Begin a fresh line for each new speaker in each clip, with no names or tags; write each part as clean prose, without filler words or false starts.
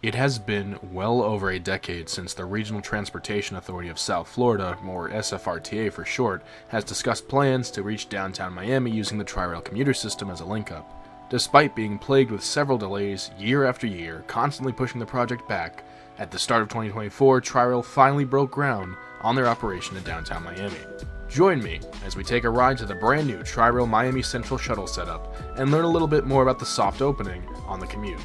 It has been well over a decade since the Regional Transportation Authority of South Florida, or SFRTA for short, has discussed plans to reach downtown Miami using the Tri-Rail commuter system as a link-up. Despite being plagued with several delays year after year, constantly pushing the project back, at the start of 2024, Tri-Rail finally broke ground on their operation in downtown Miami. Join me as we take a ride to the brand new Tri-Rail MiamiCentral Shuttle setup and learn a little bit more about the soft opening on the commute.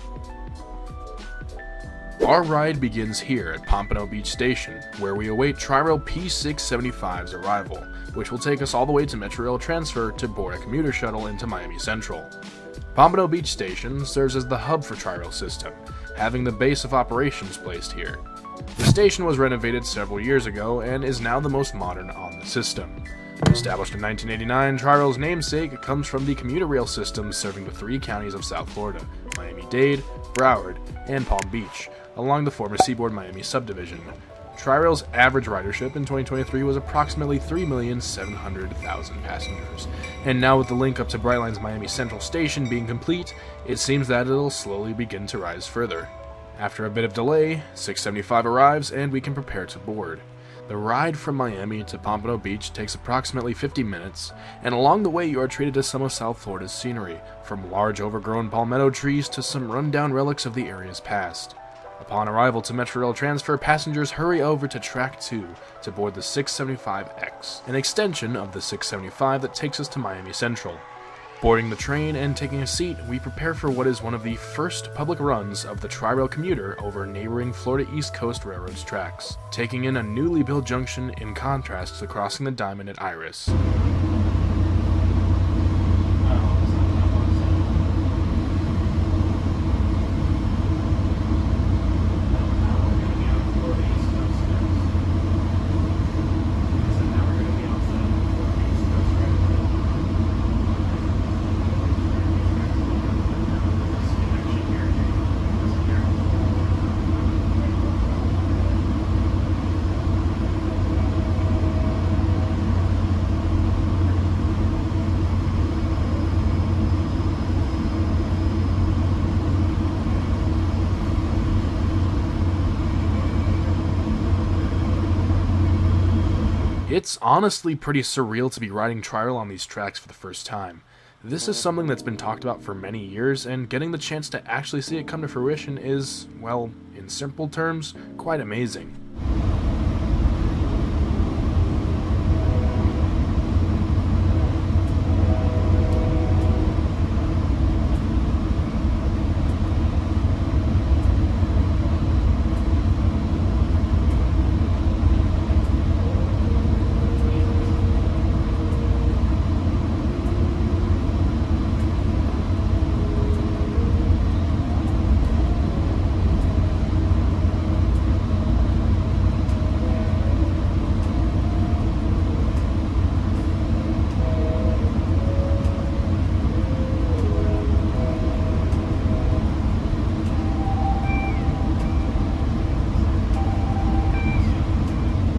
Our ride begins here at Pompano Beach Station, where we await Tri-Rail P675's arrival, which will take us all the way to Metrorail Transfer to board a commuter shuttle into Miami Central. Pompano Beach Station serves as the hub for Tri-Rail system, having the base of operations placed here. The station was renovated several years ago and is now the most modern on the system. Established in 1989, Tri-Rail's namesake comes from the commuter rail system serving the three counties of South Florida, Miami-Dade, Broward, and Palm Beach, along the former Seaboard Miami subdivision. Tri-Rail's average ridership in 2023 was approximately 3,700,000 passengers, and now with the link up to Brightline's Miami Central Station being complete, it seems that it'll slowly begin to rise further. After a bit of delay, 675 arrives and we can prepare to board. The ride from Miami to Pompano Beach takes approximately 50 minutes, and along the way you are treated to some of South Florida's scenery, from large overgrown palmetto trees to some rundown relics of the area's past. Upon arrival to Metrorail Transfer, passengers hurry over to Track 2 to board the 675X, an extension of the 675 that takes us to Miami Central. Boarding the train and taking a seat, we prepare for what is one of the first public runs of the Tri-Rail commuter over neighboring Florida East Coast Railroad's tracks, taking in a newly built junction in contrast to crossing the Diamond at Iris. It's honestly pretty surreal to be riding Tri-Rail on these tracks for the first time. This is something that's been talked about for many years, and getting the chance to actually see it come to fruition is, well, in simple terms, quite amazing.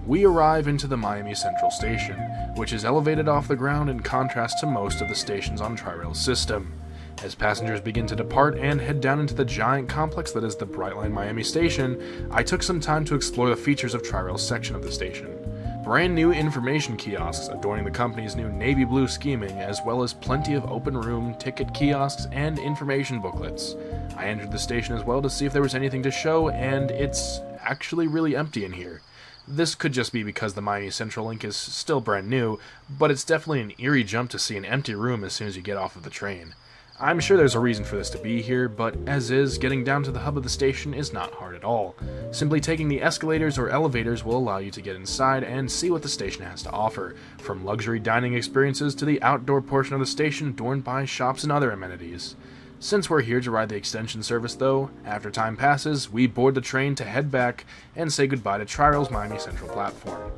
We arrive into the Miami Central Station, which is elevated off the ground in contrast to most of the stations on Tri-Rail's system. As passengers begin to depart and head down into the giant complex that is the Brightline Miami Station, I took some time to explore the features of Tri-Rail's section of the station. Brand new information kiosks adorning the company's new navy blue scheming, as well as plenty of open room, ticket kiosks, and information booklets. I entered the station as well to see if there was anything to show, and it's actually really empty in here. This could just be because the Miami Central link is still brand new, but it's definitely an eerie jump to see an empty room as soon as you get off of the train. I'm sure there's a reason for this to be here, but as is, getting down to the hub of the station is not hard at all. Simply taking the escalators or elevators will allow you to get inside and see what the station has to offer, from luxury dining experiences to the outdoor portion of the station adorned by shops and other amenities. Since we're here to ride the extension service though, after time passes, we board the train to head back and say goodbye to Tri-Rail's Miami Central platform.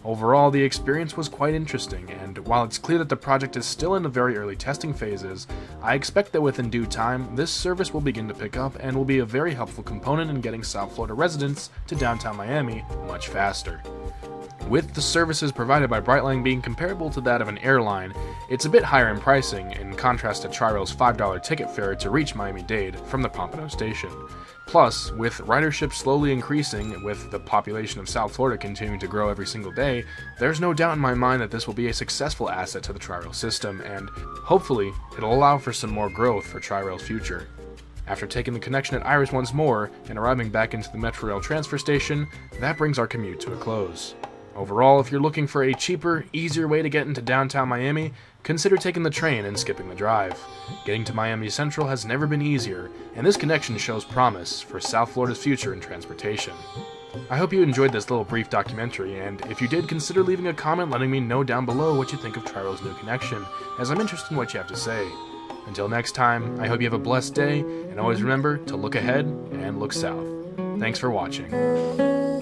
Overall, the experience was quite interesting, and while it's clear that the project is still in the very early testing phases, I expect that within due time, this service will begin to pick up and will be a very helpful component in getting South Florida residents to downtown Miami much faster. With the services provided by Brightline being comparable to that of an airline, it's a bit higher in pricing in contrast to Tri-Rail's $5 ticket fare to reach Miami-Dade from the Pompano station. Plus, with ridership slowly increasing, with the population of South Florida continuing to grow every single day, there's no doubt in my mind that this will be a successful asset to the Tri-Rail system, and hopefully, it'll allow for some more growth for Tri-Rail's future. After taking the connection at Iris once more, and arriving back into the Metrorail transfer station, that brings our commute to a close. Overall, if you're looking for a cheaper, easier way to get into downtown Miami, consider taking the train and skipping the drive. Getting to Miami Central has never been easier, and this connection shows promise for South Florida's future in transportation. I hope you enjoyed this little brief documentary, and if you did, consider leaving a comment letting me know down below what you think of Tri-Rail's new connection, as I'm interested in what you have to say. Until next time, I hope you have a blessed day, and always remember to look ahead and look south. Thanks for watching.